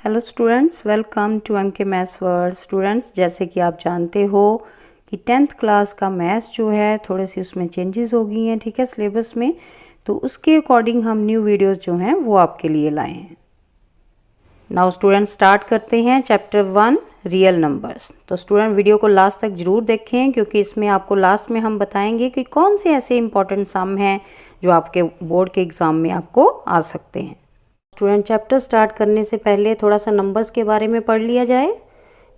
Hello students, welcome to Anke maths world. Students, जैसे कि आप जानते हो कि 10th क्लास का मैथ्स जो है थोड़े सी उसमें चेंजेस हो गई हैं, ठीक है, सिलेबस में। तो उसके अकॉर्डिंग हम न्यू वीडियोस जो हैं वो आपके लिए लाए हैं। नाउ स्टूडेंट्स, स्टार्ट करते हैं चैप्टर 1 रियल नंबर्स। तो स्टूडेंट वीडियो को लास्ट तक ज़रूर देखें, क्योंकि इसमें आपको लास्ट में हम बताएंगे कि कौन से ऐसे इंपॉर्टेंट सम हैं जो आपके बोर्ड के एग्ज़ाम में आपको आ सकते हैं। स्टूडेंट, चैप्टर स्टार्ट करने से पहले थोड़ा सा नंबर्स के बारे में पढ़ लिया जाए।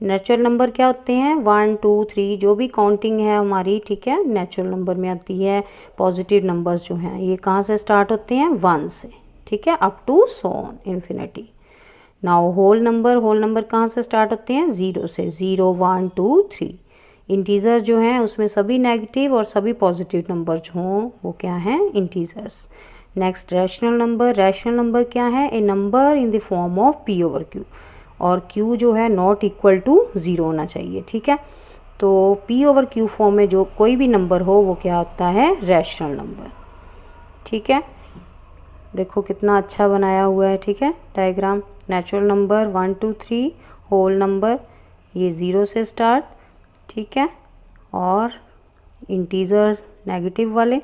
नेचुरल नंबर क्या होते हैं? 1 2 3 जो भी काउंटिंग है हमारी, ठीक है, नेचुरल नंबर में आती है। पॉजिटिव नंबर्स जो हैं ये कहाँ से स्टार्ट होते हैं? 1 से, ठीक है, up to so on infinity. Now whole number कहाँ से स्टार्ट होते हैं? 0 से। 0 1 2 3। इंटीजर जो हैं उसमें सभी नेगेटिव और सभी पॉजिटिव नंबर जो हों वो क्या हैं? इंटीजर्स। नेक्स्ट रैशनल नंबर क्या है? A number in the form of p over q, और q जो है नॉट इक्वल टू 0 होना चाहिए, ठीक है। तो p ओवर q फॉर्म में जो कोई भी नंबर हो वो क्या होता है? रैशनल नंबर, ठीक है। देखो कितना अच्छा बनाया हुआ है, ठीक है, diagram. Natural number 1 2 3, whole number ये 0 से स्टार्ट, ठीक है, और इंटीजर्स नेगेटिव वाले,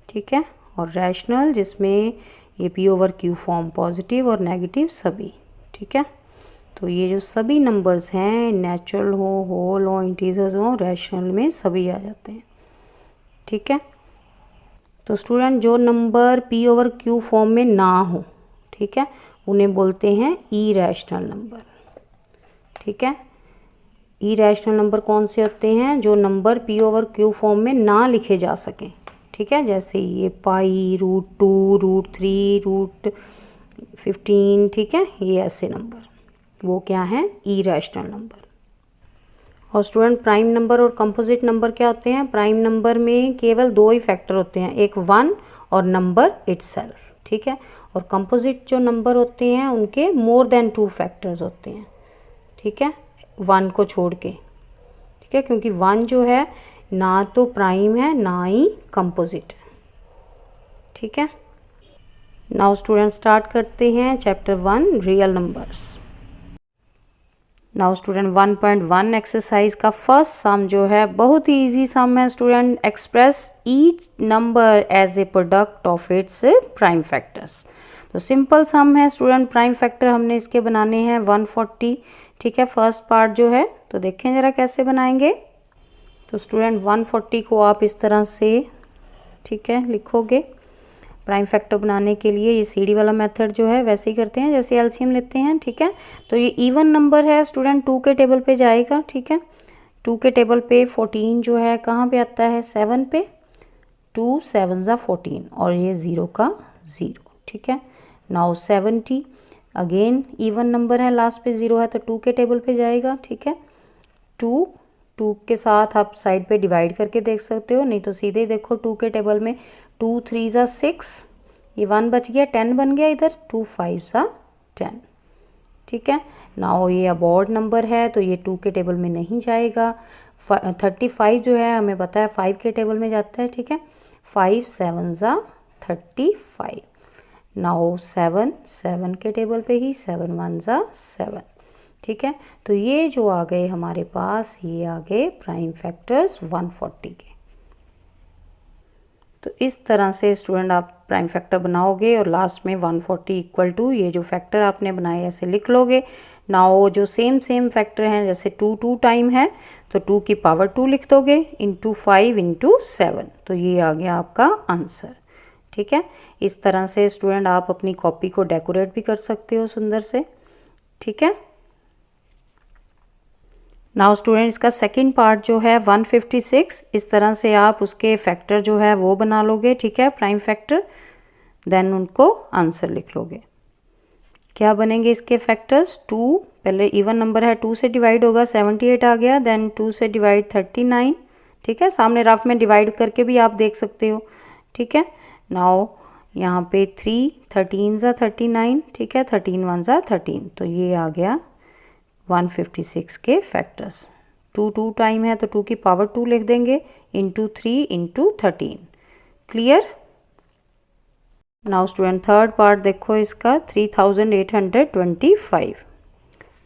ठीक है, और रैशनल जिसमें ये p over q form positive और नेगेटिव सभी, ठीक है। तो ये जो सभी नंबर्स हैं, नेचुरल हो, होल हो, इंटीजर्स हो, रैशनल में सभी आ जाते हैं, ठीक है। तो स्टूडेंट, जो number p over q form में ना हो, ठीक है, उन्हें बोलते हैं इरैशनल नंबर, ठीक है। इरैशनल नंबर कौन से होते हैं? जो number p over q form में ना लिखे जा सकें, ठीक है, जैसे ये पाई, √2, √3, √15, ठीक है, ये ऐसे नंबर वो क्या हैं? Irrational number. और स्टूडेंट, प्राइम नंबर और कंपोजिट नंबर क्या होते हैं? प्राइम नंबर में केवल 2 ही फैक्टर होते हैं, एक 1 और नंबर इटसेल्फ, ठीक है। और कंपोजिट जो नंबर होते हैं उनके मोर देन 2 फैक्टर्स होते हैं, ठीक है, 1 को छोड़ के, ठीक है, क्योंकि 1 जो है ना तो प्राइम है ना ही कंपोजिट है, ठीक है। नाउ स्टूडेंट, स्टार्ट करते हैं chapter 1 real numbers. Now student, 1.1 exercise का फर्स्ट सम जो है बहुत ही इजी सम है student. Express each number as a product of its prime factors. तो सिंपल सम है स्टूडेंट, प्राइम फैक्टर हमने इसके बनाने हैं 140, ठीक है, फर्स्ट पार्ट जो है। तो देखें ज़रा कैसे बनाएंगे। तो स्टूडेंट 140 को आप इस तरह से, ठीक है, लिखोगे। प्राइम फैक्टर बनाने के लिए ये सीढ़ी वाला मेथड जो है वैसे ही करते हैं जैसे एलसीएम लेते हैं, ठीक है। तो ये इवन नंबर है स्टूडेंट, 2 के टेबल पे जाएगा, ठीक है। 2 के टेबल पे 14 जो है कहाँ पे आता है? 7 पे। 2 7 ज़ा 14 और ये 0 का 0, ठीक है। नाउ 70 अगेन इवन नंबर है, लास्ट पे 0 है तो 2 के टेबल पे जाएगा, ठीक है। 2 के साथ आप साइड पे डिवाइड करके देख सकते हो, नहीं तो सीधे देखो 2 के टेबल में 2 3 ज़ा 6, ये 1 बच गया, 10 बन गया इधर, 2 5 ज़ा 10, ठीक है। नाउ ये अबॉर्ड नंबर है तो ये 2 के टेबल में नहीं जाएगा। 35 जो है हमें पता है 5 के टेबल में जाता है, ठीक है। 5 7 ज़ा 35। नाउ 7 के टेबल पे ही, 7 1 ज़ा 7, ठीक है। तो ये जो आ गए हमारे पास, ये आ गए प्राइम फैक्टर्स 140 के। तो इस तरह से स्टूडेंट आप प्राइम फैक्टर बनाओगे और लास्ट में 140 इक्वल टू ये जो फैक्टर आपने बनाए ऐसे लिख लोगे। नाउ जो सेम फैक्टर हैं, जैसे 2 2 टाइम है तो 2 की पावर 2 लिख दोगे, इंटू 5 इंटू 7, तो ये आ गया आपका आंसर, ठीक है। इस तरह से स्टूडेंट आप अपनी कॉपी को डेकोरेट भी कर सकते हो सुंदर से, ठीक है। नाउ स्टूडेंट, इसका सेकंड पार्ट जो है 156, इस तरह से आप उसके फैक्टर जो है वो बना लोगे, ठीक है, प्राइम फैक्टर, देन उनको आंसर लिख लोगे। क्या बनेंगे इसके फैक्टर्स? 2, पहले इवन नंबर है 2 से डिवाइड होगा, 78 आ गया, देन 2 से डिवाइड 39, ठीक है, सामने रफ में डिवाइड करके भी आप देख सकते हो, ठीक है। नाउ यहाँ पे 3 13 ज़ा 39, ठीक है, 13 1 ज़ा 13, तो ये आ गया 156 के फैक्टर्स। 2 2 टाइम है तो 2 की पावर 2 लिख देंगे, into 3 into 13, clear. Now student, third part देखो इसका 3825,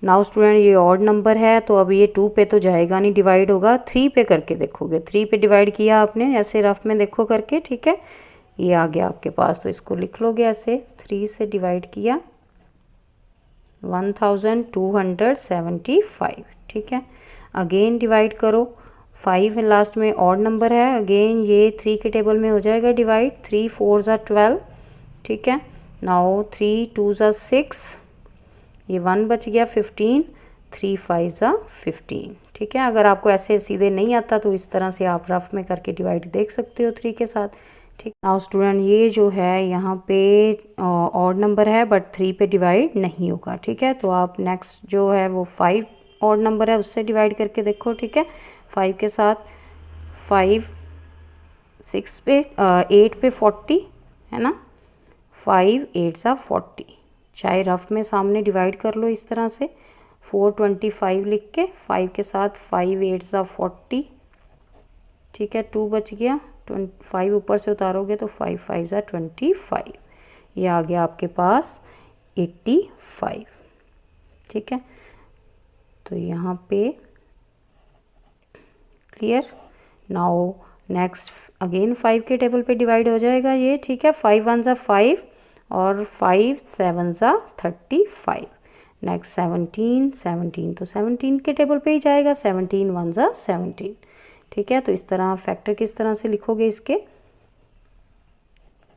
नाउ स्टूडेंट ये ऑड नंबर है तो अब ये 2 पे तो जाएगा नहीं, डिवाइड होगा 3 पे करके देखोगे। 3 पे डिवाइड किया आपने ऐसे रफ में देखो करके, ठीक है, ये आ गया आपके पास, तो इसको लिख लोगे ऐसे, 3 से डिवाइड किया 1275, ठीक है। अगेन डिवाइड करो, 5 लास्ट में ऑड नंबर है, अगेन ये 3 के टेबल में हो जाएगा डिवाइड, 3 4 ज़ा 12, ठीक है। नाउ 3 2 ज़ा 6, ये 1 बच गया 15, 3 5 ज़ा 15, ठीक है। अगर आपको ऐसे सीधे नहीं आता तो इस तरह से आप रफ में करके डिवाइड देख सकते हो 3 के साथ, ठीक। नाउ स्टूडेंट ये जो है यहाँ पे ऑड नंबर है बट 3 पे डिवाइड नहीं होगा, ठीक है। तो आप नेक्स्ट जो है वो 5 ऑड नंबर है उससे डिवाइड करके देखो, ठीक है। 5 के साथ 5 6 पे 8 पे 40 है ना, 5 8 ज़ा 40, चाहे रफ में सामने डिवाइड कर लो इस तरह से, 425 लिख के 5 के साथ 5 8 ज़ा 40, ठीक है। 2 बच गया, 5 ऊपर से उतारोगे तो 5 5 ज़ा 25, ये आ गया आपके पास 85, ठीक है। तो यहाँ पे क्लियर। नाउ नेक्स्ट अगेन 5 के टेबल पे डिवाइड हो जाएगा ये, ठीक है। 5 1 ज़ा 5 और 5 7 ज़ा 35, नेक्स्ट 17 17 तो 17 के टेबल पे ही जाएगा, 17 1 ज़ा 17, ठीक है। तो इस तरह फैक्टर किस तरह से लिखोगे इसके,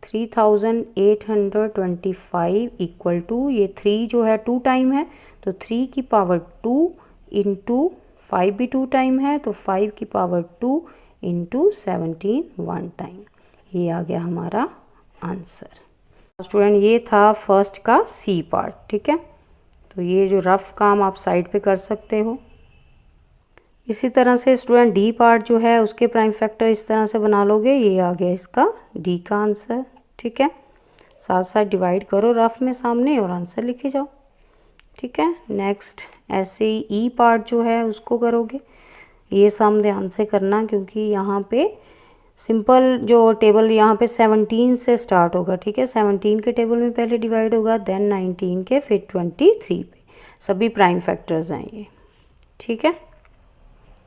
3825 इक्वल टू, ये 3 जो है 2 टाइम है तो 3 की पावर 2 इंटू 5 भी 2 टाइम है तो 5 की पावर 2 इंटू 17 1 टाइम, ये आ गया हमारा आंसर। स्टूडेंट ये था फर्स्ट का सी पार्ट, ठीक है। तो ये जो रफ काम आप साइड पे कर सकते हो। इसी तरह से स्टूडेंट डी पार्ट जो है उसके प्राइम फैक्टर इस तरह से बना लोगे, ये आ गया इसका डी का आंसर, ठीक है। साथ साथ डिवाइड करो रफ में सामने और आंसर लिखे जाओ, ठीक है। नेक्स्ट ऐसे ही ई पार्ट जो है उसको करोगे, ये सम ध्यान से करना क्योंकि यहाँ पे सिंपल जो टेबल यहाँ पे 17 से स्टार्ट होगा, ठीक है। 17 के टेबल में पहले डिवाइड होगा, देन 19 के, फिर 23 पे, सभी प्राइम फैक्टर्स हैं ये, ठीक है।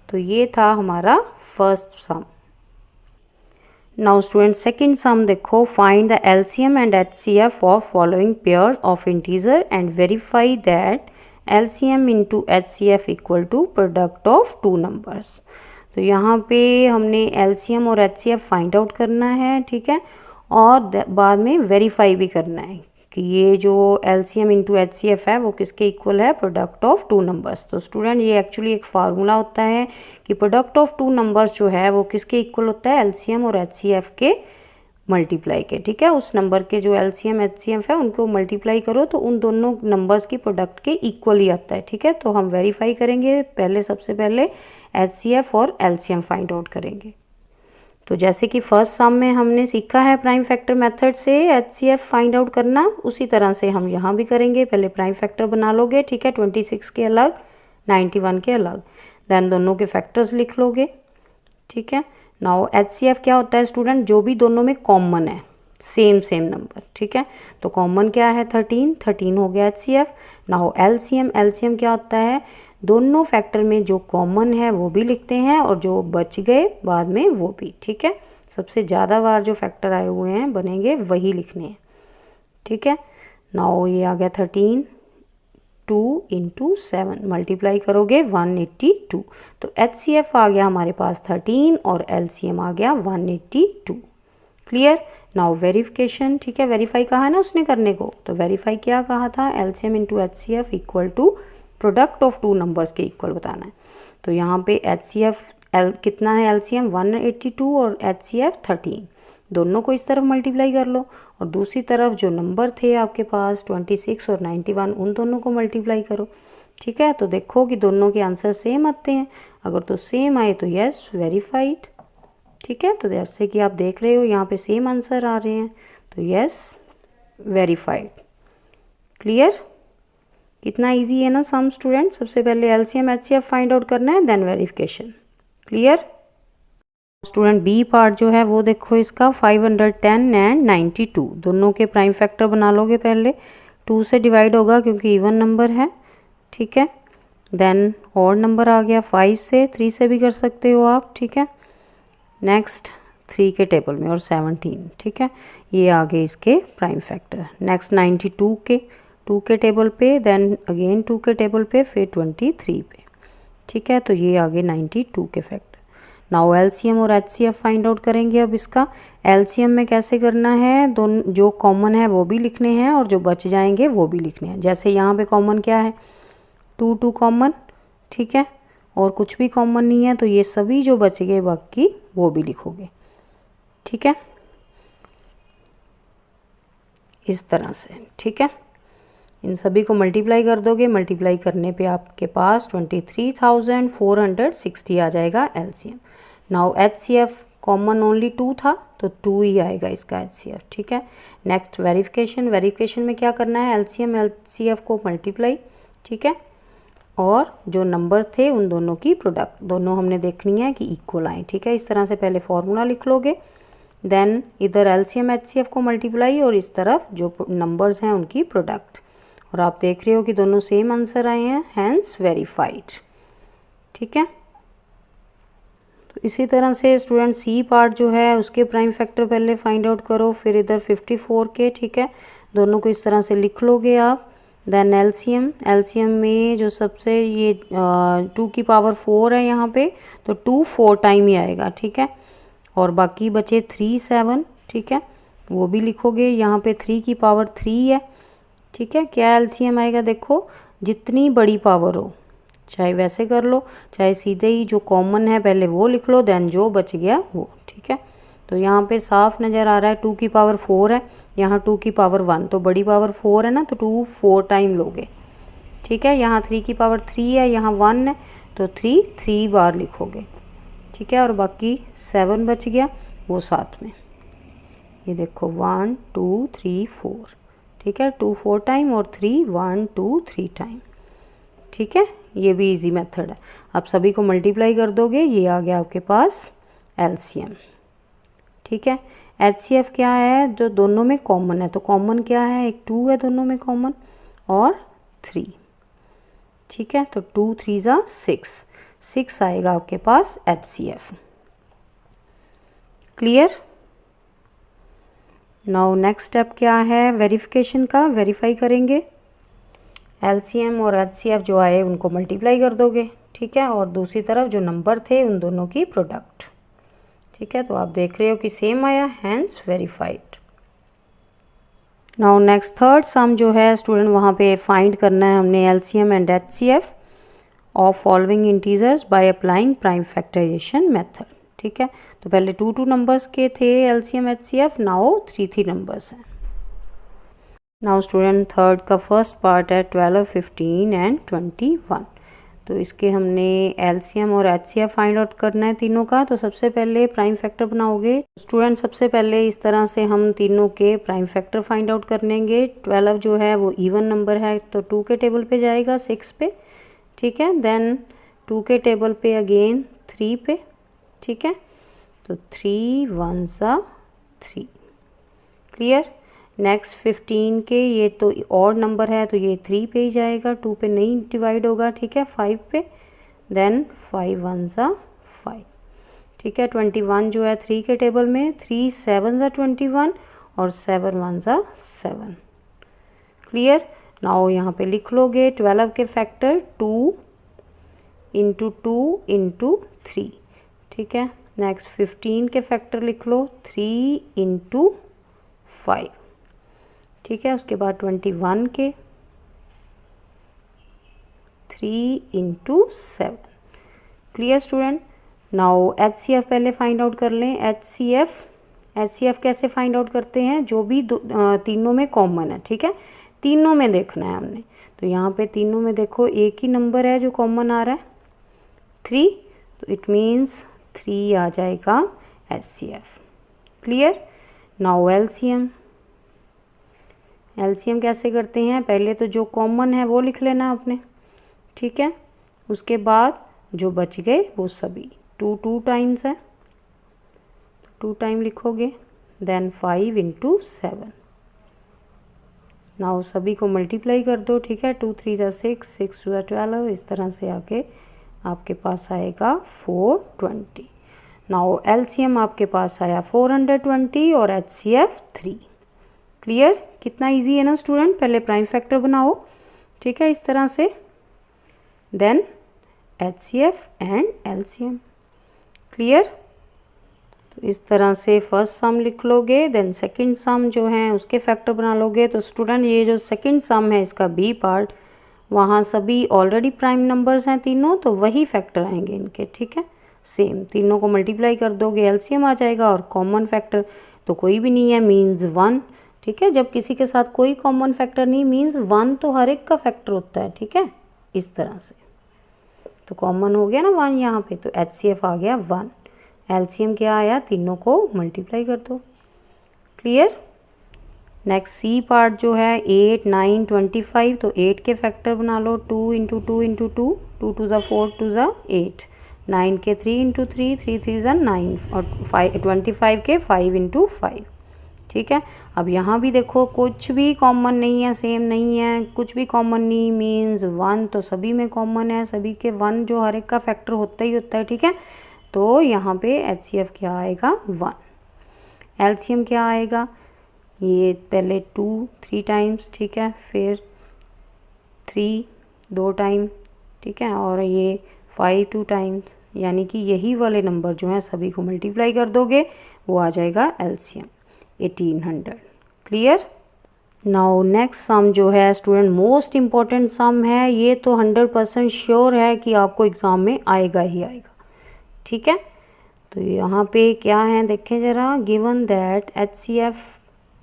तो ये था हमारा first sum. Now student second sum देखो, find the LCM and HCF of following pair of integer and verify that LCM into HCF equal to product of 2 numbers. तो यहाँ पे हमने एलसीएम और एचसीएफ फाइंड आउट करना है, ठीक है, और बाद में वेरीफाई भी करना है कि ये जो एलसीएम इंटू एचसीएफ है वो किसके इक्वल है, प्रोडक्ट ऑफ 2 नंबर्स। तो स्टूडेंट ये एक्चुअली एक फार्मूला होता है कि प्रोडक्ट ऑफ 2 नंबर्स जो है वो किसके इक्वल होता है, एलसीएम और एचसीएफ के मल्टीप्लाई के, ठीक है। उस नंबर के जो एलसीएम एचसीएफ है उनको मल्टीप्लाई करो तो उन दोनों नंबर्स की प्रोडक्ट के इक्वल ही आता है, ठीक है। तो हम वेरीफाई करेंगे, पहले सबसे पहले एचसीएफ और एलसीएम फाइंड आउट करेंगे। तो जैसे कि फर्स्ट सम में हमने सीखा है प्राइम फैक्टर मेथड से एचसीएफ फाइंड आउट करना, उसी तरह से हम यहाँ भी करेंगे। पहले प्राइम फैक्टर बना लोगे, ठीक है, 26 के अलग 91 के अलग, देन दोनों के फैक्टर्स लिख लोगे, ठीक है। नाउ एचसीएफ क्या होता है स्टूडेंट, जो भी दोनों में कॉमन है, सेम नंबर, ठीक है। तो कॉमन क्या है 13 हो गया एचसीएफ। नाउ एलसीएम क्या होता है, दोनों फैक्टर में जो कॉमन है वो भी लिखते हैं और जो बच गए बाद में वो भी, ठीक है। सबसे ज़्यादा बार जो फैक्टर आए हुए हैं बनेंगे वही लिखने हैं, ठीक है। नाउ ये आ गया 13, 2 इंटू 7 मल्टीप्लाई करोगे 182, तो एचसीएफ आ गया हमारे पास 13 और एलसीएम आ गया 182, क्लियर। नाउ वेरिफिकेशन, ठीक है, वेरीफाई कहा है ना उसने करने को, तो वेरीफाई क्या कहा था, LCM into HCF equal to product of 2 numbers के इक्वल बताना है। तो यहाँ पे एचसीएफ कितना है, एलसीएम 182 और एचसीएफ 13, दोनों को इस तरफ मल्टीप्लाई कर लो और दूसरी तरफ जो नंबर थे आपके पास 26 और 91 उन दोनों को मल्टीप्लाई करो, ठीक है। तो देखो कि दोनों के आंसर सेम आते हैं, अगर तो सेम आए तो यस वेरीफाइड, ठीक है। तो जैसे कि आप देख रहे हो यहाँ पे सेम आंसर आ रहे हैं तो यस वेरीफाइड, क्लियर। कितना इजी है ना सम स्टूडेंट। सबसे पहले एलसीएम एचसीएफ फाइंड आउट करना है, then verification, clear. Student B part जो है वो देखो, इसका 510 एंड 92 दोनों के प्राइम फैक्टर बना लोगे। पहले 2 से डिवाइड होगा क्योंकि इवन नंबर है, ठीक है। देन और नंबर आ गया 5 से, 3 से भी कर सकते हो आप, ठीक है। नेक्स्ट 3 के टेबल में और 17, ठीक है, ये आ गए इसके प्राइम फैक्टर। नेक्स्ट 92 के 2 के टेबल पे, देन अगेन 2 के टेबल पे, फिर 23 पे, ठीक है। तो ये आ गए 92 के फैक्टर। नाउ एलसीएम और एचसीएफ फाइंड आउट करेंगे। अब इसका एलसीएम में कैसे करना है, दोनों जो कॉमन है वो भी लिखने हैं और जो बच जाएंगे वो भी लिखने हैं। जैसे यहाँ पे कॉमन क्या है, 2 कॉमन, ठीक है, और कुछ भी कॉमन नहीं है, तो ये सभी जो बच गए बाकी वो भी लिखोगे, ठीक है, इस तरह से, ठीक है। इन सभी को मल्टीप्लाई कर दोगे, मल्टीप्लाई करने पे आपके पास 23,460 आ जाएगा LCM. Now HCF common only 2 था, तो 2 ही आएगा इसका एचसीएफ, ठीक है। नेक्स्ट वेरिफिकेशन, वेरिफिकेशन में क्या करना है, एलसीएम एलसीएफ को मल्टीप्लाई, ठीक है, और जो नंबर थे उन दोनों की प्रोडक्ट दोनों हमने देखनी है कि इक्वल आए, ठीक है। इस तरह से पहले फॉर्मूला लिख लोगे, देन इधर एलसीएम एचसीएफ को मल्टीप्लाई और इस तरफ जो नंबर्स हैं उनकी प्रोडक्ट, और आप देख रहे हो कि दोनों सेम आंसर आए हैं, हैंस वेरीफाइड, ठीक है। तो इसी तरह से स्टूडेंट सी पार्ट जो है उसके प्राइम फैक्टर पहले फाइंड आउट करो, फिर इधर 54 के, ठीक है, दोनों को इस तरह से लिख लोगे आप। देन एलसीएम, एलसीएम में जो सबसे ये 2 की पावर 4 है यहाँ पे, तो 2 4 टाइम ही आएगा, ठीक है, और बाकी बचे 3 7, ठीक है, वो भी लिखोगे। यहाँ पे 3 की पावर 3 है, ठीक है। क्या एलसीएम आएगा, देखो जितनी बड़ी पावर हो, चाहे वैसे कर लो, चाहे सीधे ही जो कॉमन है पहले वो लिख लो, देन जो बच गया वो, ठीक है। तो यहाँ पे साफ नज़र आ रहा है 2 की पावर 4 है, यहाँ 2 की पावर 1, तो बड़ी पावर 4 है ना, तो 2 4 टाइम लोगे, ठीक है। यहाँ 3 की पावर 3 है, यहाँ 1 है, तो 3 3 बार लिखोगे, ठीक है, और बाकी 7 बच गया वो साथ में, ये देखो 1 2 3 4, ठीक है, 2 4 टाइम और 3 1 2 3 टाइम, ठीक है। ये भी इजी मेथड है। आप सभी को मल्टीप्लाई कर दोगे, ये आ गया आपके पास एलसीएम, ठीक है। एचसीएफ क्या है, जो दोनों में कॉमन है, तो कॉमन क्या है, एक 2 है दोनों में कॉमन और 3, ठीक है, तो 2 3 ज़ा 6 आएगा आपके पास HCF. Clear. Now next step क्या है, वेरिफिकेशन का, वेरीफाई करेंगे। एलसीएम और एचसीएफ जो आए उनको मल्टीप्लाई कर दोगे, ठीक है, और दूसरी तरफ जो नंबर थे उन दोनों की प्रोडक्ट, ठीक है। तो आप देख रहे हो कि सेम आया, hence verified. Now next third sum जो है स्टूडेंट, वहाँ पे फाइंड करना है हमने LCM and HCF of following integers by applying prime factorisation method, ठीक है। तो पहले 2 नंबर्स के थे एलसीएम एचसीएफ, नाउ 3 नंबर्स हैं। नाउ स्टूडेंट थर्ड का फर्स्ट पार्ट है 12 15 एंड 21। तो इसके हमने एलसीएम और एचसीएफ फाइंड आउट करना है तीनों का। तो सबसे पहले प्राइम फैक्टर बनाओगे स्टूडेंट, सबसे पहले इस तरह से हम तीनों के प्राइम फैक्टर फाइंड आउट कर लेंगे। 12 जो है वो इवन नंबर है, तो 2 के टेबल पे जाएगा 6 पे, ठीक है। देन 2 के टेबल पे अगेन 3 पे, ठीक है, तो 3 1 ज़ा 3, क्लियर। नेक्स्ट 15 के, ये तो ऑड नंबर है तो ये 3 पे ही जाएगा, 2 पे नहीं डिवाइड होगा, ठीक है, 5 पे। देन 5 1 ज़ा 5, ठीक है। 21 जो है 3 के टेबल में, 3 7 ज़ा 21 और 7 1 ज़ा 7, क्लियर। नाउ यहाँ पे लिख लोगे 12 के फैक्टर 2 इंटू 2 इंटू 3, ठीक है। नेक्स्ट 15 के फैक्टर लिख लो 3 इंटू 5, ठीक है। उसके बाद 21 के 3 into 7, clear student. Now HCF पहले फाइंड आउट कर लें। एचसीएफ कैसे फाइंड आउट करते हैं, जो भी तीनों में कॉमन है, ठीक है, तीनों में देखना है हमने। तो यहाँ पे तीनों में देखो एक ही नंबर है जो कॉमन आ रहा है 3, तो इट मीन्स 3 आ जाएगा एचसीएफ, क्लियर। नाउ एलसीएम कैसे करते हैं, पहले तो जो कॉमन है वो लिख लेना आपने, ठीक है। उसके बाद जो बच गए वो सभी 2 टाइम्स है, 2 टाइम लिखोगे। देन 5 इंटू 7, नाउ सभी को मल्टीप्लाई कर दो, ठीक है। 2 3 6, 6 2 12, इस तरह से आके आपके पास आएगा 420। नाउ एलसीएम आपके पास आया 420 और एचसीएफ 3। क्लियर? कितना इजी है ना स्टूडेंट। पहले प्राइम फैक्टर बनाओ, ठीक है, इस तरह से, then HCF and LCM. Clear? तो इस तरह से फर्स्ट सम लिख लोगे, देन सेकंड सम जो है उसके फैक्टर बना लोगे। तो स्टूडेंट ये जो सेकंड सम है इसका बी पार्ट, वहाँ सभी ऑलरेडी प्राइम नंबर्स हैं तीनों, तो वही फैक्टर आएंगे इनके, ठीक है। सेम तीनों को मल्टीप्लाई कर दोगे, एलसीएम आ जाएगा, और कॉमन फैक्टर तो कोई भी नहीं है, मीन्स 1, ठीक है। जब किसी के साथ कोई कॉमन फैक्टर नहीं मीन्स 1 तो हर एक का फैक्टर होता है, ठीक है, इस तरह से। तो कॉमन हो गया ना 1 यहाँ पे, तो एचसीएफ आ गया 1। एलसीएम क्या आया, तीनों को मल्टीप्लाई कर दो। क्लियर? नेक्स्ट सी पार्ट जो है 8 9 25, तो 8 के फैक्टर बना लो, 2 × 2 × 2, 2 2 4 2 8, 9 के 3 × 3, 3 3 9, और 25 के 5 × 5, ठीक है। अब यहाँ भी देखो कुछ भी कॉमन नहीं है, सेम नहीं है, कुछ भी कॉमन नहीं मीन्स 1, तो सभी में कॉमन है, सभी के 1 जो हर एक का फैक्टर होता ही होता है, ठीक है। तो यहाँ पे एचसीएफ क्या आएगा 1। एलसीएम क्या आएगा, ये पहले 2 3 टाइम्स, ठीक है, फिर 3 2 टाइम, ठीक है, और ये 5 2 टाइम्स, यानी कि यही वाले नंबर जो हैं सभी को मल्टीप्लाई कर दोगे, वो आ जाएगा LCM 1800। Clear? Now next sum जो है स्टूडेंट मोस्ट इम्पॉर्टेंट सम है, ये तो 100% श्योर है कि आपको एग्ज़ाम में आएगा ही आएगा, ठीक है। तो यहाँ पे क्या है देखें ज़रा, given that HCF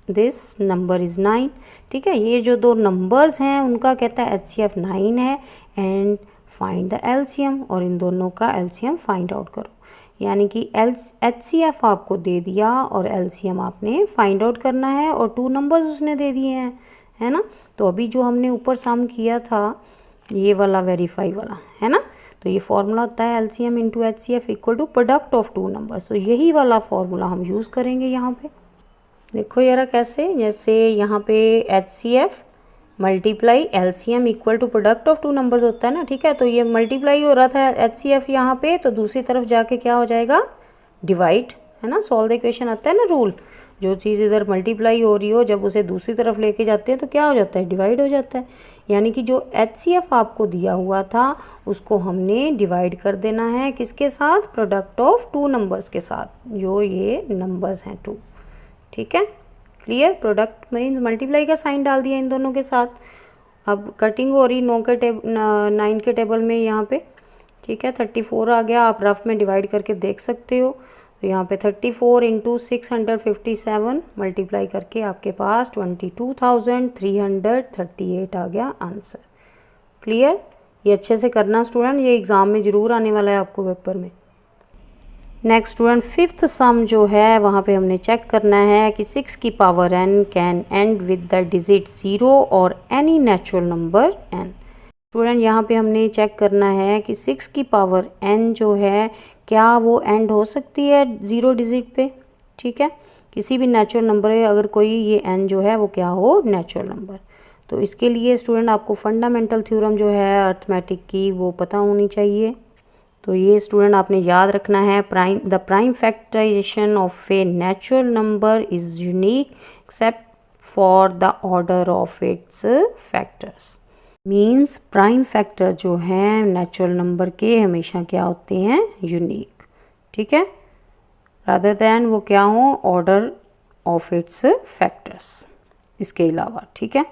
this number is 9, ठीक है। ये जो दो नंबर्स हैं उनका कहता है एचसीएफ 9 है, एंड फाइंड द एलसीएम, और इन दोनों का एलसीएम फाइंड आउट करो। यानी कि एचसीएफ आपको दे दिया और एलसीएम आपने फाइंड आउट करना है, और 2 नंबर्स उसने दे दिए हैं, है ना। तो अभी जो हमने ऊपर सम किया था ये वाला वेरीफाई वाला, है ना, तो ये फॉर्मूला होता है LCM into HCF equal to product of 2 numbers. तो यही वाला फॉर्मूला हम यूज़ करेंगे यहाँ पे। देखो यार कैसे, जैसे यहाँ पे HCF multiply LCM equal to product of 2 numbers होता है ना, ठीक है। तो ये मल्टीप्लाई हो रहा था एचसीएफ यहाँ पे, तो दूसरी तरफ जाके क्या हो जाएगा, डिवाइड, है ना। सॉल्व द इक्वेशन आता है ना रूल, जो चीज़ इधर मल्टीप्लाई हो रही हो जब उसे दूसरी तरफ लेके जाते हैं तो क्या हो जाता है, डिवाइड हो जाता है। यानी कि जो एचसीएफ आपको दिया हुआ था उसको हमने डिवाइड कर देना है किसके साथ, प्रोडक्ट ऑफ 2 नंबर्स के साथ, जो ये नंबर्स हैं 2, ठीक है। क्लियर? प्रोडक्ट मीन्स मल्टीप्लाई का साइन डाल दिया इन दोनों के साथ। अब कटिंग हो रही 9 के टेबल में यहाँ पे, ठीक है, 34 आ गया, आप रफ में डिवाइड करके देख सकते हो। तो यहाँ पे 34 × 657 मल्टीप्लाई करके आपके पास 22,338 आ गया आंसर। क्लियर? ये अच्छे से करना स्टूडेंट, ये एग्ज़ाम में ज़रूर आने वाला है आपको पेपर में। नेक्स्ट स्टूडेंट 5th सम जो है वहाँ पे हमने चेक करना है कि 6 की power n can and with the digit 0 और any natural number n। Student यहाँ पे हमने चेक करना है कि 6 की पावर n जो है क्या वो एंड हो सकती है 0 डिजिट पे, ठीक है। किसी भी नेचुरल नंबर है अगर कोई ये n जो है वो क्या हो, नेचुरल नंबर। तो इसके लिए स्टूडेंट आपको फंडामेंटल थ्योरम जो है अर्थमेटिक की वो पता होनी चाहिए। तो ये स्टूडेंट आपने याद रखना है, the prime factorisation of a natural number is unique except for the order of its factors. Means prime factor जो हैं नेचुरल नंबर के हमेशा क्या होते हैं, यूनिक, ठीक है, रादर दैन वो क्या हो, ऑर्डर ऑफ इट्स फैक्टर्स, इसके अलावा, ठीक है।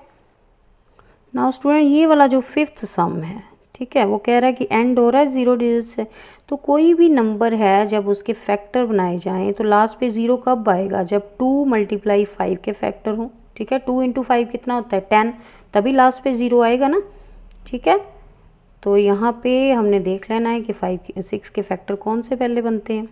नाउ स्टूडेंट ये वाला जो 5th सम है, ठीक है, वो कह रहा है कि एंड हो रहा है 0 डिजिट से। तो कोई भी नंबर है जब उसके फैक्टर बनाए जाएं तो लास्ट पे 0 कब आएगा, जब 2 × 5 के फैक्टर हों, ठीक है। 2 × 5 कितना होता है, 10, तभी लास्ट पे 0 आएगा ना, ठीक है। तो यहाँ पे हमने देख लेना है कि 6 के फैक्टर कौन से पहले बनते हैं।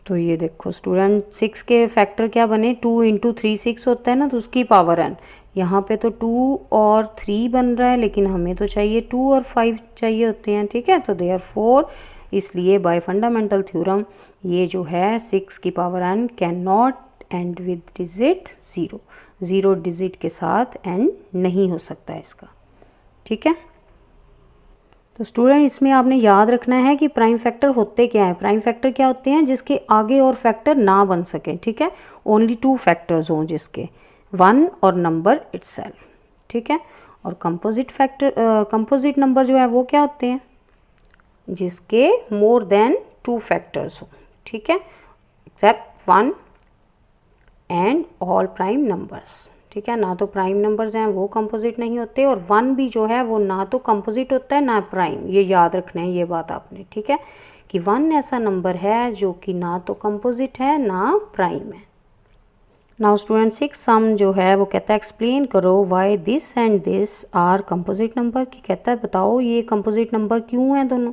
तो ये देखो स्टूडेंट 6 के फैक्टर क्या बने, 2 × 3 6 होता है ना, तो उसकी पावर n। यहाँ पे तो 2 और 3 बन रहा है, लेकिन हमें तो चाहिए 2 और 5 चाहिए होते हैं, ठीक है। तो देयरफॉर इसलिए बाय फंडामेंटल थ्योरम ये जो है 6 की power n can not and with digit 0, 0 digit के साथ एंड नहीं हो सकता इसका, ठीक है। तो स्टूडेंट इसमें आपने याद रखना है कि प्राइम फैक्टर होते क्या है। प्राइम फैक्टर क्या होते हैं? जिसके आगे और फैक्टर ना बन सके, ठीक है, ओनली 2 फैक्टर्स हों, जिसके 1 और नंबर इटसेल्फ, ठीक है। और कंपोजिट फैक्टर, कंपोजिट नंबर जो है वो क्या होते हैं? जिसके मोर देन 2 फैक्टर्स हो, ठीक है, except 1 and all prime numbers, ठीक है। ना तो प्राइम नंबर्स हैं वो कंपोजिट नहीं होते, और 1 भी जो है वो ना तो कंपोजिट होता है ना प्राइम, ये याद रखना है ये बात आपने, ठीक है, कि 1 ऐसा नंबर है जो कि ना तो कंपोजिट है ना प्राइम है। नाउ स्टूडेंट 6 सम जो है वो कहता है एक्सप्लेन करो why this and this are composite number, कि कहता है बताओ ये कंपोजिट नंबर क्यों हैं दोनों,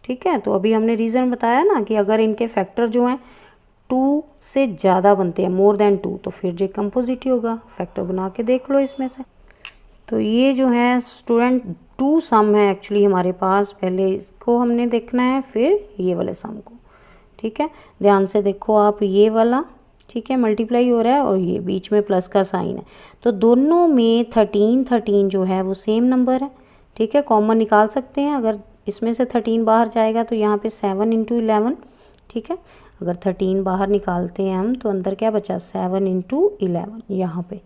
ठीक है। तो अभी हमने रीज़न बताया ना कि अगर इनके फैक्टर जो हैं 2 से ज़्यादा बनते हैं, मोर देन 2, तो फिर ये कंपोजिट ही होगा। फैक्टर बना के देख लो इसमें से। तो ये जो है स्टूडेंट 2 सम है एक्चुअली हमारे पास, पहले इसको हमने देखना है फिर ये वाले सम को, ठीक है। ध्यान से देखो आप, ये वाला, ठीक है, मल्टीप्लाई हो रहा है और ये बीच में प्लस का साइन है, तो दोनों में 13 13 जो है वो सेम नंबर है, ठीक है। कॉमन निकाल सकते हैं, अगर इसमें से 13 बाहर जाएगा तो यहाँ पे 7 × 11, ठीक है। अगर 13 बाहर निकालते हैं हम तो अंदर क्या बचा? 7 × 11 यहाँ पे,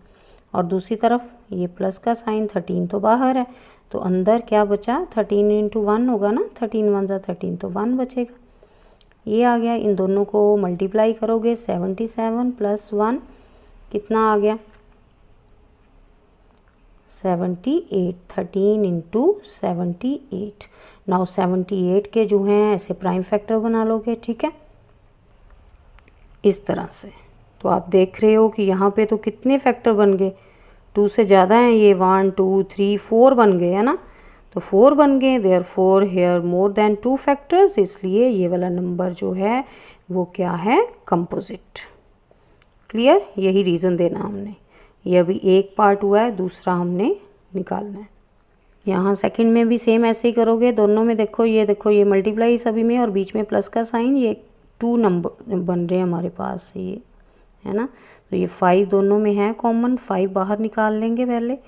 और दूसरी तरफ ये प्लस का साइन, 13 तो बाहर है, तो अंदर क्या बचा? 13 × 1 होगा ना, 13 × 1 = 13, तो 1 बचेगा। ये आ गया। इन दोनों को मल्टीप्लाई करोगे 77 + 1 कितना आ गया? 78, 13 × 78। नाउ 78 के जो हैं ऐसे प्राइम फैक्टर बना लोगे, ठीक है, इस तरह से। तो आप देख रहे हो कि यहाँ पे तो कितने फैक्टर बन गए, 2 से ज़्यादा हैं ये, 1 2 3 4 बन गए, है ना, तो 4 बन गए, therefore here more than 2 factors, इसलिए ये वाला नंबर जो है वो क्या है? कंपोजिट। क्लियर? यही रीज़न देना हमने। ये अभी एक पार्ट हुआ है, दूसरा हमने निकालना है। यहाँ सेकंड में भी सेम ऐसे ही करोगे, दोनों में देखो ये मल्टीप्लाई सभी में, और बीच में प्लस का साइन, ये 2 नंबर बन रहे हैं हमारे पास, ये है ना, तो ये 5 दोनों में है कॉमन, 5 बाहर निकाल लेंगे पहले,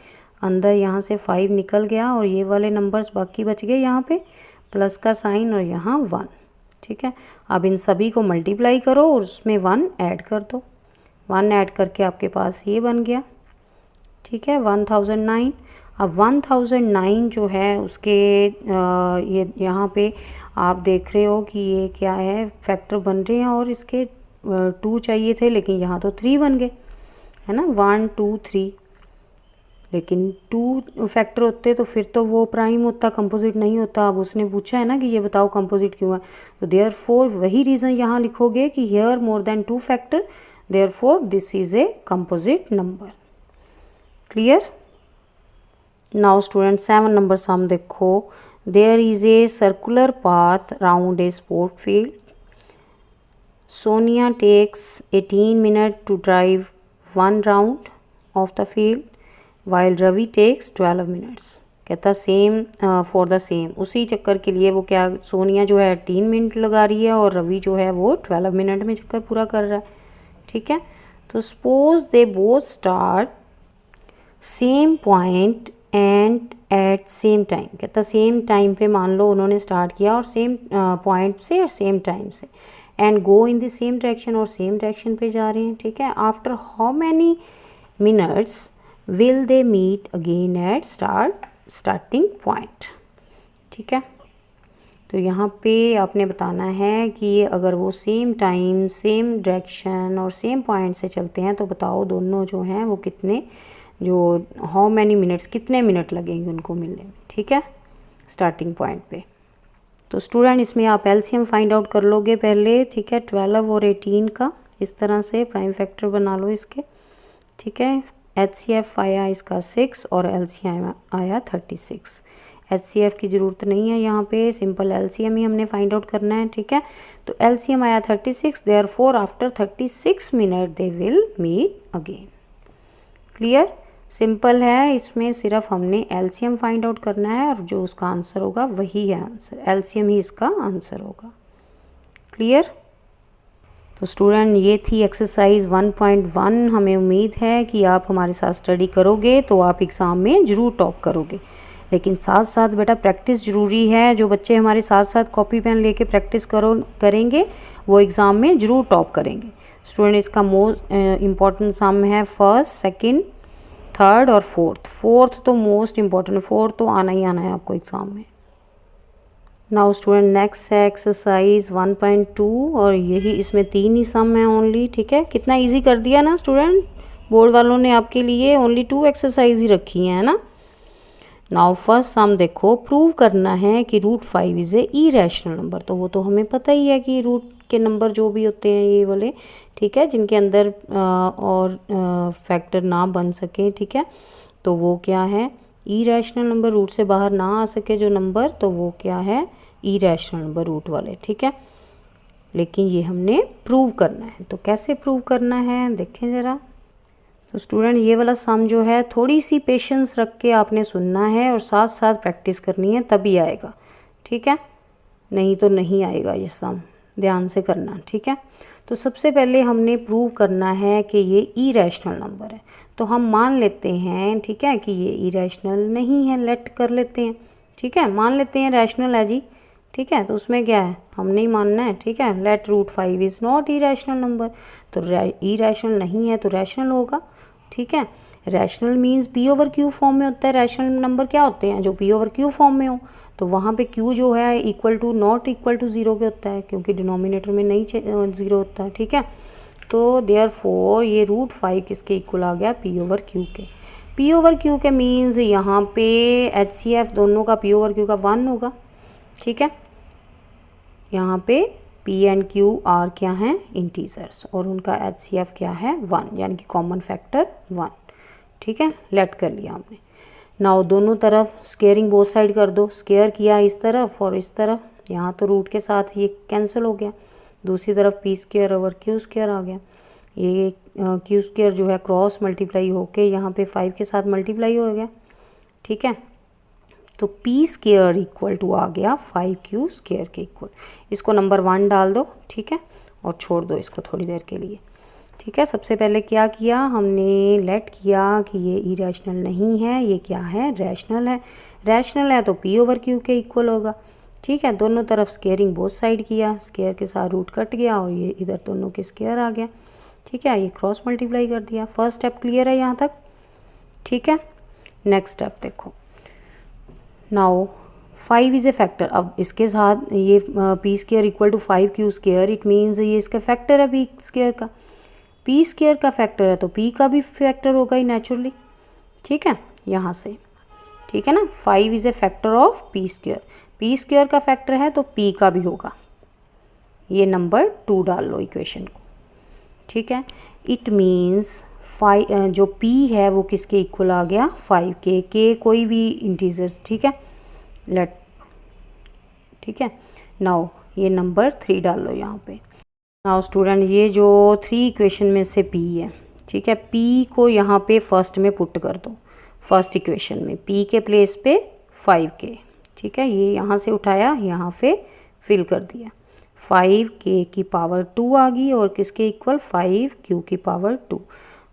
अंदर यहाँ से 5 निकल गया, और ये वाले नंबर्स बाकी बच गए, यहाँ पे प्लस का साइन और यहाँ 1, ठीक है। अब इन सभी को मल्टीप्लाई करो और उसमें 1 ऐड कर दो, 1 ऐड करके आपके पास ये बन गया, ठीक है, 1009। अब 1009 जो है उसके ये यहाँ पे आप देख रहे हो कि ये क्या है? फैक्टर बन रहे हैं, और इसके 2 चाहिए थे लेकिन यहाँ तो 3 बन गए, है ना, 1 2 3, लेकिन 2 फैक्टर होते तो फिर तो वो प्राइम होता, कंपोजिट नहीं होता। अब उसने पूछा है ना कि ये बताओ कंपोजिट क्यों है, तो देयरफॉर वही रीज़न यहाँ लिखोगे कि here more than 2 factor, therefore this is a composite number. Clear? Now student 7 number sum देखो, there is a circular path round a sport field, Sonia takes 18 minutes to drive 1 round of the field while Ravi takes 12 minutes। कहता same for the same, उसी चक्कर के लिए वो क्या, सोनिया जो है 18 मिनट लगा रही है और रवि जो है वो 12 मिनट में चक्कर पूरा कर रहा है, ठीक है। तो suppose they both start same point and at same time, कहता सेम टाइम पे मान लो उन्होंने स्टार्ट किया और सेम पॉइंट से और सेम टाइम से, and go in the same direction, और सेम डायरेक्शन पे जा रहे हैं, ठीक है। After how many minutes will they meet again at starting point, ठीक है। तो यहाँ पे आपने बताना है कि अगर वो सेम टाइम सेम डायरेक्शन और सेम पॉइंट से चलते हैं तो बताओ दोनों जो हैं वो कितने, जो हाउ मैनी मिनट्स, कितने मिनट लगेंगे उनको मिलने में, ठीक है, स्टार्टिंग पॉइंट पे। तो स्टूडेंट इसमें आप एलसीएम फाइंड आउट कर लोगे पहले, ठीक है, 12 और 18 का इस तरह से प्राइम फैक्टर बना लो इसके, ठीक है। एचसीएफ आया इसका 6 और एलसीएम आया 36। एचसीएफ की ज़रूरत नहीं है यहाँ पे, सिंपल एलसीएम ही हमने फाइंड आउट करना है, ठीक है। तो एलसीएम आया 36, therefore after 36 minute they will meet again. Clear? Simple है, इसमें सिर्फ हमने एलसीएम फाइंड आउट करना है और जो उसका आंसर होगा वही है आंसर, एलसीएम ही इसका आंसर होगा। क्लियर? तो स्टूडेंट ये थी एक्सरसाइज 1.1। हमें उम्मीद है कि आप हमारे साथ स्टडी करोगे तो आप एग्ज़ाम में ज़रूर टॉप करोगे, लेकिन साथ साथ बेटा प्रैक्टिस ज़रूरी है। जो बच्चे हमारे साथ साथ कॉपी पेन लेके प्रैक्टिस करेंगे वो एग्ज़ाम में ज़रूर टॉप करेंगे। स्टूडेंट इसका मोस्ट इम्पॉर्टेंट सम है फर्स्ट, सेकंड, थर्ड और फोर्थ तो मोस्ट इम्पॉर्टेंट है, फोर्थ तो आना ही आना है आपको एग्ज़ाम में। नाउ स्टूडेंट नेक्स्ट है एक्सरसाइज 1.2 और यही इसमें 3 ही सम है ओनली। ठीक है, कितना इजी कर दिया ना स्टूडेंट, बोर्ड वालों ने आपके लिए ओनली 2 एक्सरसाइज ही रखी हैं ना। नाउ फर्स्ट सम देखो, प्रूव करना है कि √5 इज़ ए इरेशनल नंबर। तो वो तो हमें पता ही है कि रूट के नंबर जो भी होते हैं ये वाले, ठीक है, जिनके अंदर और फैक्टर ना बन सके, ठीक है, तो वो क्या है, इरेशनल नंबर। रूट से बाहर ना आ सके जो नंबर, तो वो क्या है, इरेशनल नंबर रूट वाले। ठीक है, लेकिन ये हमने प्रूव करना है। तो कैसे प्रूव करना है देखें ज़रा। तो स्टूडेंट ये वाला सम जो है थोड़ी सी पेशेंस रख के आपने सुनना है और साथ साथ प्रैक्टिस करनी है, तभी आएगा। ठीक है, नहीं तो नहीं आएगा ये सम, ध्यान से करना। ठीक है, तो सबसे पहले हमने प्रूव करना है कि ये इरेशनल नंबर है। तो हम मान लेते हैं, ठीक है, कि ये इरेशनल नहीं है, लेट कर लेते हैं। ठीक है, मान लेते हैं रैशनल है जी। ठीक है, तो उसमें क्या है, हम नहीं मानना है। ठीक है, let √5 is not irrational number. तो इरेशनल नहीं है तो रैशनल होगा। ठीक है, रैशनल मीन्स P/Q फॉर्म में होता है। रैशनल नंबर क्या होते हैं, जो P/Q फॉर्म में हो, तो वहाँ पे Q जो है equal to not equal to 0 के होता है, क्योंकि डिनोमिनेटर में नहीं 0 होता है। ठीक है, तो देयरफॉर ये √5 किसके इक्वल आ गया, P/Q के। P/Q के मीन्स यहाँ पे HCF दोनों का P/Q का 1 होगा। ठीक है, यहाँ पे P एंड Q आर क्या हैं, इंटीजर्स, और उनका HCF क्या है, 1, यानी कि कॉमन फैक्टर 1। ठीक है, लेट कर लिया हमने। नाउ दोनों तरफ स्केयरिंग बोथ साइड कर दो। स्केयर किया इस तरफ और इस तरफ, यहाँ तो रूट के साथ ये कैंसिल हो गया। दूसरी तरफ P² / Q² आ गया। ये Q² जो है क्रॉस मल्टीप्लाई होके यहाँ पे 5 के साथ मल्टीप्लाई हो गया। ठीक है, तो P² इक्वल टू आ गया 5Q² के इक्वल। इसको नंबर 1 डाल दो। ठीक है, और छोड़ दो इसको थोड़ी देर के लिए। ठीक है, सबसे पहले क्या किया हमने, लेट किया कि ये इरेशनल नहीं है, ये क्या है, रैशनल है। रैशनल है तो P/Q के इक्वल होगा। ठीक है, दोनों तरफ स्केयरिंग बोथ साइड किया, स्केयर के साथ रूट कट गया और ये इधर दोनों के स्केयर आ गया। ठीक है, ये क्रॉस मल्टीप्लाई कर दिया। फर्स्ट स्टेप क्लियर है यहाँ तक। ठीक है, नेक्स्ट स्टेप देखो। Now 5 is a factor. अब इसके साथ ये P² equal to 5Q², it means ये इसका फैक्टर है P² का। P² का फैक्टर है तो P का भी फैक्टर होगा ही नेचुरली। ठीक है, यहाँ से, ठीक है ना, 5 is a factor of P²। P² का फैक्टर है तो P का भी होगा। ये नंबर 2 डाल लो इक्वेशन को। ठीक है, इट मीन्स 5 जो P है वो किसके इक्वल आ गया, 5 के कोई भी इंटीजर्स। ठीक है, लेट, ठीक है, नाउ ये नंबर 3 डाल लो यहाँ पे। नाउ स्टूडेंट ये जो 3 इक्वेशन में से P है, ठीक है, P को यहाँ पे फर्स्ट में पुट कर दो। फर्स्ट इक्वेशन में P के प्लेस पे 5K। ठीक है, ये यहाँ से उठाया, यहाँ पे फिल कर दिया। 5K की पावर 2 आ गई और किसके इक्वल, 5Q की पावर 2।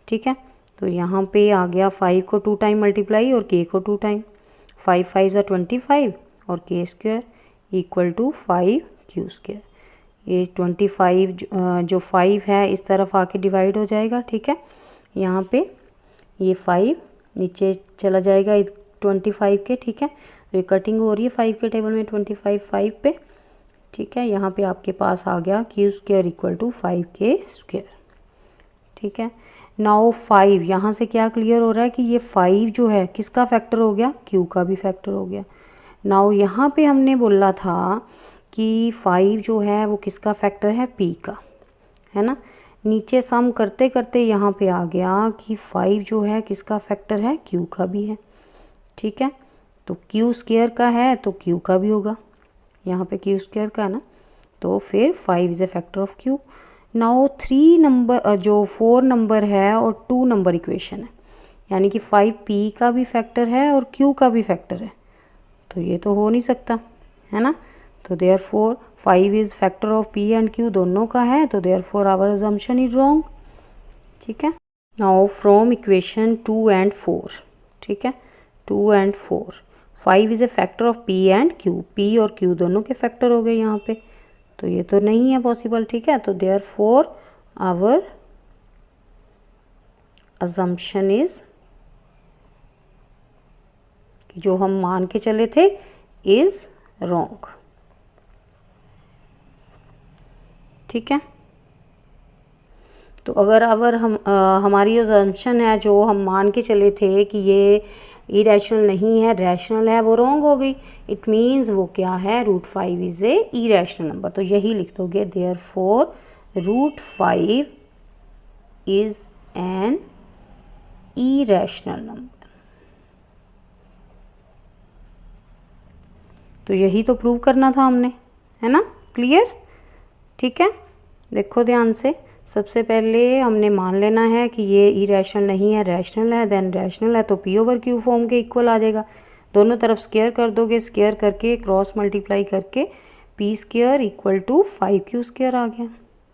ठीक है, तो यहाँ पे आ गया 5 को 2 टाइम मल्टीप्लाई और K को 2 टाइम। 5 5 = 25 और K² इक्वल टू 5Q²। ये 25 जो 5 है इस तरफ आके डिवाइड हो जाएगा। ठीक है, यहाँ पे ये 5 नीचे चला जाएगा 25 के। ठीक है, तो ये कटिंग हो रही है 5 के टेबल में, 25 5 पे। ठीक है, यहाँ पे आपके पास आ गया Q² इक्वल टू 5K²। ठीक है, नाउ 5 यहाँ से क्या क्लियर हो रहा है कि ये 5 जो है किसका फैक्टर हो गया, Q का भी फैक्टर हो गया। नाउ यहाँ पे हमने बोला था कि 5 जो है वो किसका फैक्टर है, P का, है ना। नीचे सम करते करते यहाँ पे आ गया कि 5 जो है किसका फैक्टर है, Q का भी है। ठीक है, तो Q² का है तो Q का भी होगा। यहाँ पे Q² का है ना, तो फिर 5 is a factor of Q। Now 3 number जो 4 नंबर है और 2 नंबर इक्वेशन है, यानी कि 5 P का भी फैक्टर है और Q का भी फैक्टर है, तो ये तो हो नहीं सकता, है ना। तो therefore 5 is factor of P and Q दोनों का है, तो therefore our assumption is wrong. ठीक है, नाउ फ्रॉम इक्वेशन 2 एंड 4, ठीक है, 2 and 4, 5 is a factor of P and Q, P और क्यू दोनों के फैक्टर हो गए यहाँ पे, तो ये तो नहीं है पॉसिबल। ठीक है, तो देयरफॉर आवर assumption is, जो हम मान के चले थे, is wrong। ठीक है, तो अगर हमारी assumption है जो हम मान के चले थे कि ये irrational नहीं है, rational है, वो wrong हो गई। it means वो क्या है, √5 is a irrational number। तो यही लिख दोगे, therefore √5 is an irrational number। तो यही तो प्रूव करना था हमने, है ना, क्लियर। ठीक है, देखो ध्यान से, सबसे पहले हमने मान लेना है कि ये इरेशनल नहीं है, रैशनल है, देन रैशनल है, तो पी ओवर क्यू फॉर्म के इक्वल आ जाएगा। दोनों तरफ स्क्वायर कर दोगे, स्क्वायर करके क्रॉस मल्टीप्लाई करके P square equal to 5q square आ गया।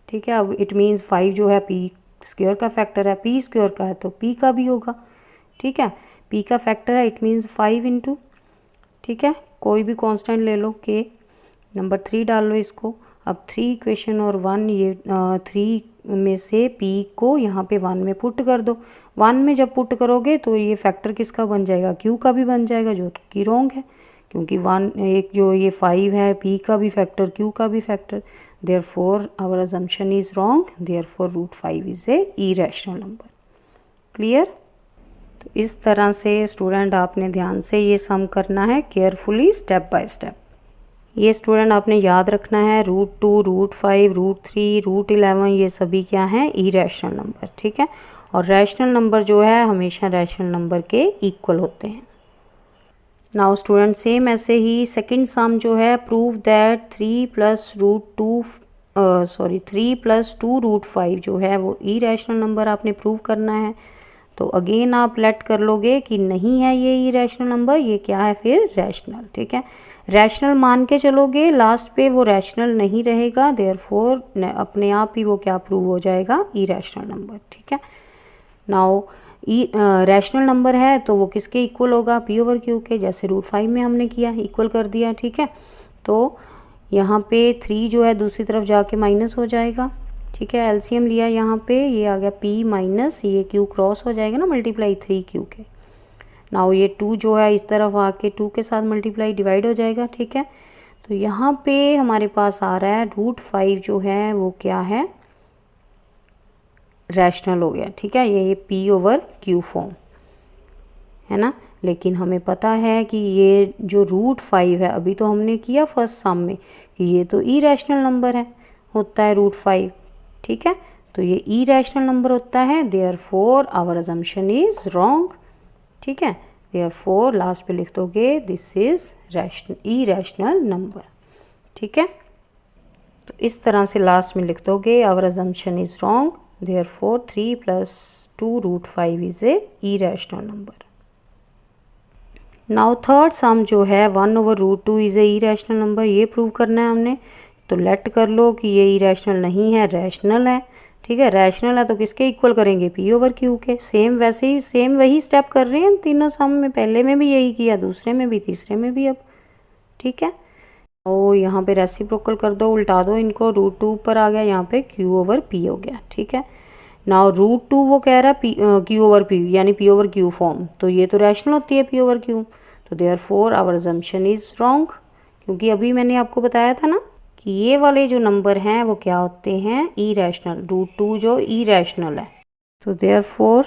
ठीक है, अब इट मीन्स 5 जो है पी स्क्वायर का फैक्टर है, पी स्क्वायर का है तो पी का भी होगा। ठीक है, पी का फैक्टर है, इट मीन्स 5 इंटू, ठीक है, कोई भी कांस्टेंट ले लो, के नंबर 3 डाल लो इसको। अब 3 इक्वेशन और 1, ये 3 में से पी को यहाँ पे 1 में पुट कर दो। 1 में जब पुट करोगे तो ये फैक्टर किसका बन जाएगा, क्यू का भी बन जाएगा, जो कि रॉन्ग है, क्योंकि 1 एक जो ये 5 है, पी का भी फैक्टर, क्यू का भी factor, therefore our assumption is wrong, therefore √5 is a irrational number. Clear. तो इस तरह से स्टूडेंट आपने ध्यान से ये सम करना है, केयरफुली, स्टेप बाय स्टेप। ये स्टूडेंट आपने याद रखना है, √2, √5, √3, √11 ये सभी क्या हैं, irrational नंबर। ठीक है, और रैशनल नंबर जो है हमेशा रैशनल नंबर के इक्वल होते हैं। नाउ स्टूडेंट सेम ऐसे ही सेकंड सम जो है, प्रूव दैट 3 + √2 जो है वो इरेशनल नंबर आपने प्रूव करना है। तो अगेन आप लेट कर लोगे कि नहीं है ये इरेशनल नंबर, ये क्या है फिर रैशनल। ठीक है, रैशनल मान के चलोगे, लास्ट पे वो रैशनल नहीं रहेगा, देयरफॉर अपने आप ही वो क्या प्रूव हो जाएगा, इरेशनल नंबर। ठीक है, नाउ रैशनल नंबर है तो वो किसके इक्वल होगा, पी ओवर क्यू के, जैसे √5 में हमने किया, इक्वल कर दिया। ठीक है, तो यहाँ पे 3 जो है दूसरी तरफ जाके माइनस हो जाएगा। ठीक है, एलसीएम लिया यहाँ पे, ये आ गया p माइनस ये q क्रॉस हो जाएगा ना, मल्टीप्लाई 3q के। नाउ ये 2 जो है इस तरफ आके 2 के साथ मल्टीप्लाई डिवाइड हो जाएगा। ठीक है, तो यहाँ पे हमारे पास आ रहा है √5 जो है वो क्या है, रैशनल हो गया। ठीक है, ये p ओवर q फॉर्म है ना, लेकिन हमें पता है कि ये जो √5 है, अभी तो हमने किया फर्स्ट सम में कि ये तो इरेशनल नंबर है, होता है √5। ठीक है, तो ये इरेशनल नंबर होता है, therefore our assumption is wrong. ठीक है, देयरफॉर लास्ट पे लिख दोगे दिस इज इरेशनल नंबर। ठीक है, तो इस तरह से लास्ट में लिख दोगे our assumption is wrong, therefore 3 + 2 √5 is a irrational number. Now third sum जो है 1 over √2 is a irrational number, ये प्रूव करना है हमने। तो लेट कर लो कि ये इरेशनल नहीं है, रैशनल है। ठीक है, रैशनल है तो किसके इक्वल करेंगे, पी ओवर क्यू के। सेम वैसे ही सेम वही स्टेप कर रहे हैं तीनों सम में, पहले में भी यही किया, दूसरे में भी, तीसरे में भी अब। ठीक है, तो यहाँ पे रेसिप्रोकल कर दो, उल्टा दो इनको, √2 ऊपर आ गया, यहाँ पे q ओवर p हो गया। ठीक है, नाउ √2 वो कह रहा है q ओवर p यानी p ओवर q फॉर्म, तो ये तो रैशनल होती है p ओवर q, तो therefore our assumption is wrong, क्योंकि अभी मैंने आपको बताया था ना कि ये वाले जो नंबर हैं वो क्या होते हैं, इरेशनल। √2 जो इरेशनल है, तो therefore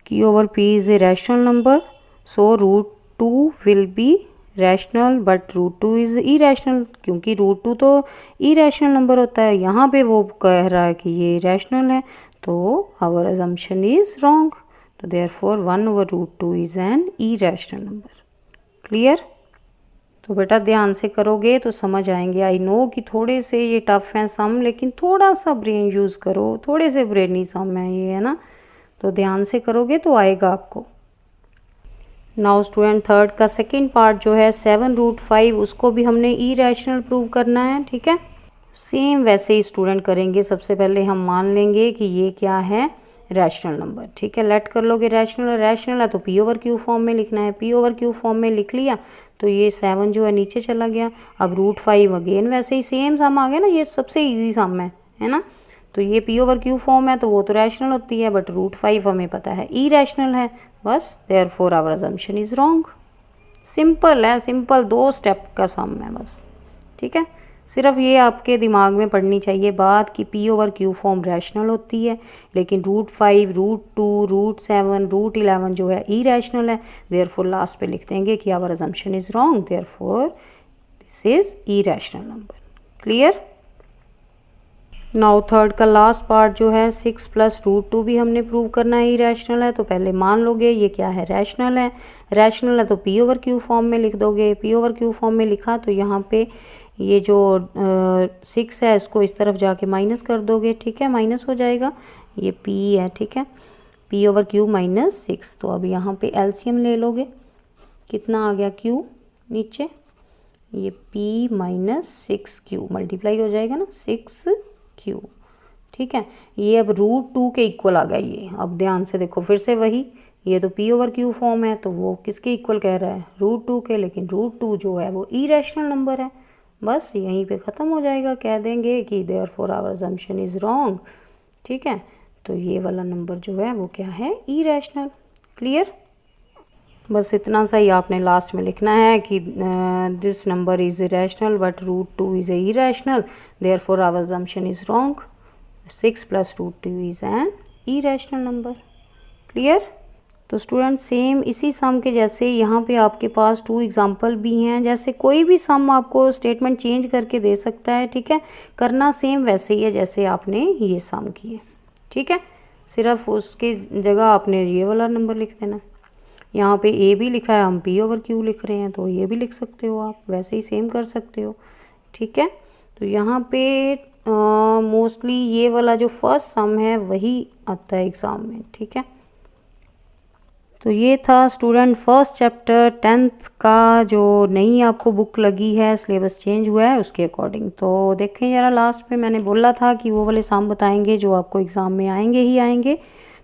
q over p is a rational number, so √2 will be rational but √2 is irrational, क्योंकि √2 तो इरेशनल नंबर होता है, यहाँ पे वो कह रहा है कि ये रैशनल है, तो आवर असम्पशन इज रॉन्ग, तो therefore 1 over √2 is an irrational number. Clear. तो बेटा ध्यान से करोगे तो समझ आएंगे। आई नो कि थोड़े से ये टफ हैं सम, लेकिन थोड़ा सा ब्रेन यूज़ करो, थोड़े से ब्रेनी सम है ये, है ना, तो ध्यान से करोगे तो आएगा आपको। नाउ स्टूडेंट थर्ड का सेकंड पार्ट जो है 7√5 उसको भी हमने इरेशनल प्रूव करना है, ठीक है। सेम वैसे ही स्टूडेंट करेंगे। सबसे पहले हम मान लेंगे कि ये क्या है, रैशनल नंबर, ठीक है। लेट कर लोगे रैशनल है तो पी ओवर क्यू फॉर्म में लिखना है। पी ओवर क्यू फॉर्म में लिख लिया तो ये 7 जो है नीचे चला गया। अब √5 अगेन वैसे ही सेम सम आ गया ना, ये सबसे ईजी सम है ना। तो ये पी ओवर क्यू फॉर्म है तो वो तो रैशनल होती है, बट √5 हमें पता है इरेशनल है, बस therefore our assumption is wrong. Simple है, सिंपल 2 स्टेप का सम है बस, ठीक है। सिर्फ ये आपके दिमाग में पढ़नी चाहिए बात कि P over Q form rational होती है, लेकिन √5, √2, √7, √11 जो है इरेशनल है। देयरफॉर लास्ट पे लिख देंगे कि our assumption is wrong, therefore this is irrational number. Clear. Now third का लास्ट पार्ट जो है 6 + √2 भी हमने प्रूव करना है इरेशनल है। तो पहले मान लोगे ये क्या है, रैशनल है। रैशनल है तो पी ओवर क्यू फॉर्म में लिख दोगे। पी ओवर क्यू फॉर्म में लिखा तो यहाँ पे ये जो 6 है इसको इस तरफ जाके माइनस कर दोगे, ठीक है, माइनस हो जाएगा। ये p है, ठीक है, p ओवर क्यू -6। तो अब यहाँ पे एलसीएम ले लोगे, कितना आ गया q नीचे, ये p -6q मल्टीप्लाई हो जाएगा ना 6q, ठीक है। ये अब √2 के इक्वल आ गया ये। अब ध्यान से देखो फिर से वही, ये तो p ओवर क्यू फॉर्म है तो वो किसके इक्वल कह रहा है, √2 के, लेकिन √2 जो है वो इरेशनल नंबर है। बस यहीं पे ख़त्म हो जाएगा, कह देंगे कि therefore our assumption is wrong, ठीक है। तो ये वाला नंबर जो है वो क्या है, इरेशनल। क्लियर। बस इतना सा ही आपने लास्ट में लिखना है कि this number is irrational but √2 is irrational, therefore our assumption is wrong. 6 + √2 is an irrational number. Clear. तो स्टूडेंट सेम इसी सम के जैसे यहाँ पे आपके पास 2 एग्जांपल भी हैं। जैसे कोई भी सम आपको स्टेटमेंट चेंज करके दे सकता है, ठीक है। करना सेम वैसे ही है जैसे आपने ये सम किए, ठीक है। सिर्फ उसके जगह आपने ये वाला नंबर लिख देना। यहाँ पे ए भी लिखा है, हम पी ओवर क्यू लिख रहे हैं तो ये भी लिख सकते हो आप, वैसे ही सेम कर सकते हो, ठीक है। तो यहाँ पे मोस्टली ये वाला जो फर्स्ट सम है वही आता है एग्ज़ाम में, ठीक है। तो ये था स्टूडेंट फर्स्ट चैप्टर 10th का, जो नई आपको बुक लगी है, सिलेबस चेंज हुआ है उसके अकॉर्डिंग। तो देखें ज़रा, लास्ट पे मैंने बोला था कि वो वाले सम बताएंगे जो आपको एग्ज़ाम में आएंगे ही आएंगे।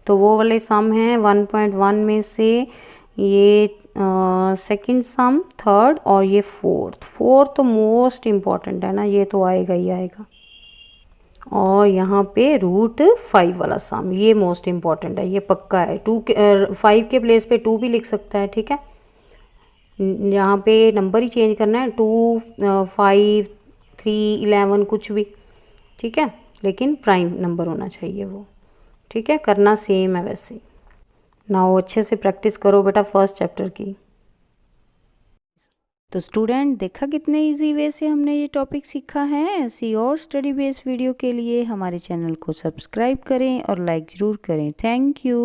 तो वो वाले सम हैं 1.1 में से ये सेकंड सम, थर्ड और ये फोर्थ तो मोस्ट इम्पॉर्टेंट है ना, ये तो आएगा ही आएगा। और यहाँ पे √5 वाला सम, ये मोस्ट इम्पॉर्टेंट है, ये पक्का है। 5 के प्लेस पे 2 भी लिख सकता है, ठीक है। यहाँ पे नंबर ही चेंज करना है, 2, 5, 3, 11 कुछ भी, ठीक है, लेकिन प्राइम नंबर होना चाहिए वो, ठीक है। करना सेम है वैसे। नाउ अच्छे से प्रैक्टिस करो बेटा फर्स्ट चैप्टर की। तो स्टूडेंट देखा कितने इजी वे से हमने ये टॉपिक सीखा है। ऐसी और स्टडी बेस्ड वीडियो के लिए हमारे चैनल को सब्सक्राइब करें और लाइक ज़रूर करें। Thank you.